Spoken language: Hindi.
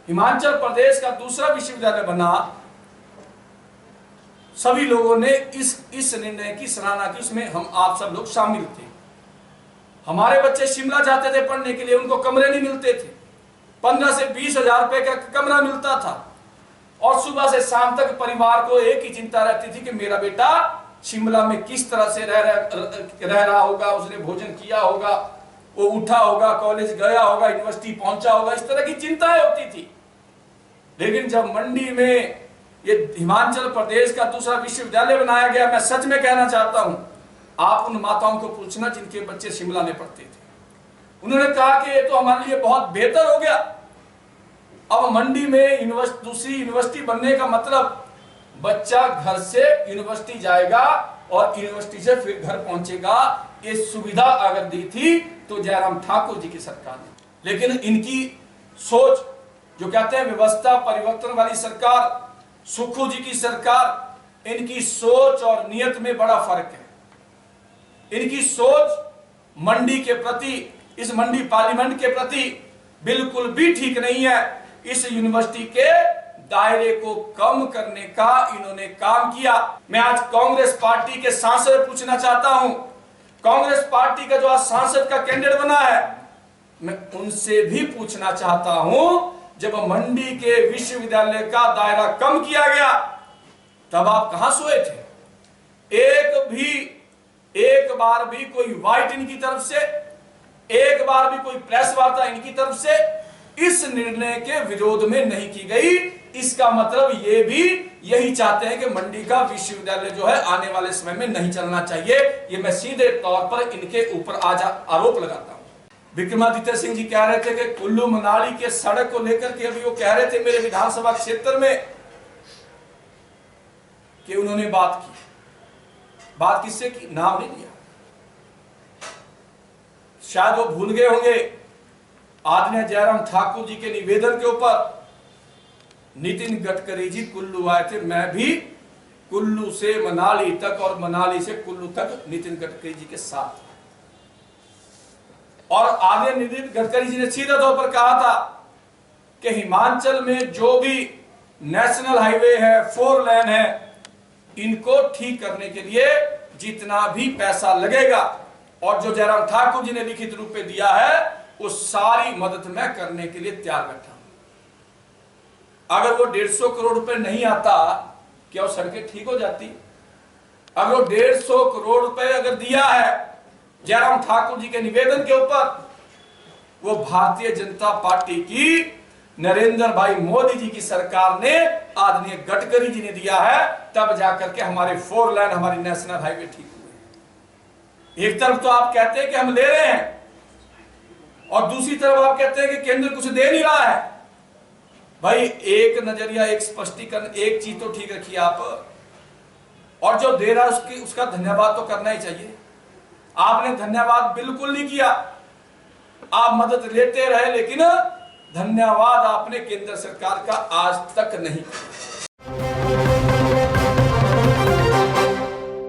हिमाचल प्रदेश का दूसरा विश्वविद्यालय बना, सभी लोगों ने इस निर्णय की सराहना की, इसमें हम आप सब लोग शामिल थे। हमारे बच्चे शिमला जाते थे पढ़ने के लिए, उनको कमरे नहीं मिलते थे, 15 से 20 हजार रुपए का कमरा मिलता था, और सुबह से शाम तक परिवार को एक ही चिंता रहती थी कि मेरा बेटा शिमला में किस तरह से रह रहा होगा, उसने भोजन किया होगा, वो उठा होगा, कॉलेज गया होगा, यूनिवर्सिटी पहुंचा होगा, इस तरह की चिंताएं होती थी। लेकिन जब मंडी में ये हिमाचल प्रदेश का दूसरा विश्वविद्यालय बनाया गया, मैं सच में कहना चाहता हूं, आप उन माताओं को पूछना जिनके बच्चे शिमला में पढ़ते थे, उन्होंने कहा कि ये तो हमारे लिए बहुत बेहतर हो गया। अब मंडी में दूसरी यूनिवर्सिटी बनने का मतलब बच्चा घर से यूनिवर्सिटी जाएगा और यूनिवर्सिटी से फिर घर पहुंचेगा। ये सुविधा अगर दी थी तो जयराम ठाकुर जी की सरकार ने, लेकिन इनकी सोच, जो कहते हैं व्यवस्था परिवर्तन वाली सरकार, सुक्खू जी की सरकार, इनकी सोच और नियत में बड़ा फर्क है। इनकी सोच मंडी के प्रति, इस मंडी पार्लियामेंट के प्रति बिल्कुल भी ठीक नहीं है। इस यूनिवर्सिटी के दायरे को कम करने का इन्होंने काम किया। मैं आज कांग्रेस पार्टी के सांसद से पूछना चाहता हूं, कांग्रेस पार्टी का जो आज सांसद का कैंडिडेट बना है, मैं उनसे भी पूछना चाहता हूं, जब मंडी के विश्वविद्यालय का दायरा कम किया गया तब आप कहां सोए थे? एक बार भी कोई वाइट इनकी तरफ से, एक बार भी कोई प्रेस वार्ता इनकी तरफ से इस निर्णय के विरोध में नहीं की गई। इसका मतलब ये भी यही चाहते हैं कि मंडी का विश्वविद्यालय जो है आने वाले समय में नहीं चलना चाहिए। ये मैं सीधे तौर पर इनके ऊपर आज आरोप लगाता हूं। विक्रमादित्य सिंह जी कह रहे थे कि कुल्लू मनाली के सड़क को लेकर के, अभी वो कह रहे थे मेरे विधानसभा क्षेत्र में कि उन्होंने बात की। बात किससे की? नाम नहीं लिया, शायद वो भूल गए होंगे। आदरणीय जयराम ठाकुर जी के निवेदन के ऊपर नितिन गडकरी जी कुल्लू आए थे। मैं भी कुल्लू से मनाली तक और मनाली से कुल्लू तक नितिन गडकरी जी के साथ, और आदरणीय नितिन गडकरी जी ने सीधे तौर पर कहा था कि हिमाचल में जो भी नेशनल हाईवे है, 4 लेन है, इनको ठीक करने के लिए जितना भी पैसा लगेगा और जो जयराम ठाकुर जी ने लिखित रूप में दिया है, वो सारी मदद मैं करने के लिए तैयार बैठा हूं। अगर वो 150 करोड़ रुपए नहीं आता, क्या वो सड़कें ठीक हो जाती? अगर वो 150 करोड़ रुपए अगर दिया है जयराम ठाकुर जी के निवेदन के ऊपर, वो भारतीय जनता पार्टी की नरेंद्र भाई मोदी जी की सरकार ने, आदरणीय गडकरी जी ने दिया है, तब जाकर के हमारे 4 लेन, हमारी नेशनल हाईवे ठीक हुए। एक तरफ तो आप कहते हैं कि हम ले रहे हैं, और दूसरी तरफ आप कहते हैं कि केंद्र कुछ दे नहीं रहा है। भाई एक नजरिया, एक स्पष्टीकरण, एक चीज तो ठीक रखिए आप, और जो दे रहा है उसका धन्यवाद तो करना ही चाहिए। आपने धन्यवाद बिल्कुल नहीं किया, आप मदद लेते रहे, लेकिन धन्यवाद आपने केंद्र सरकार का आज तक नहीं किया।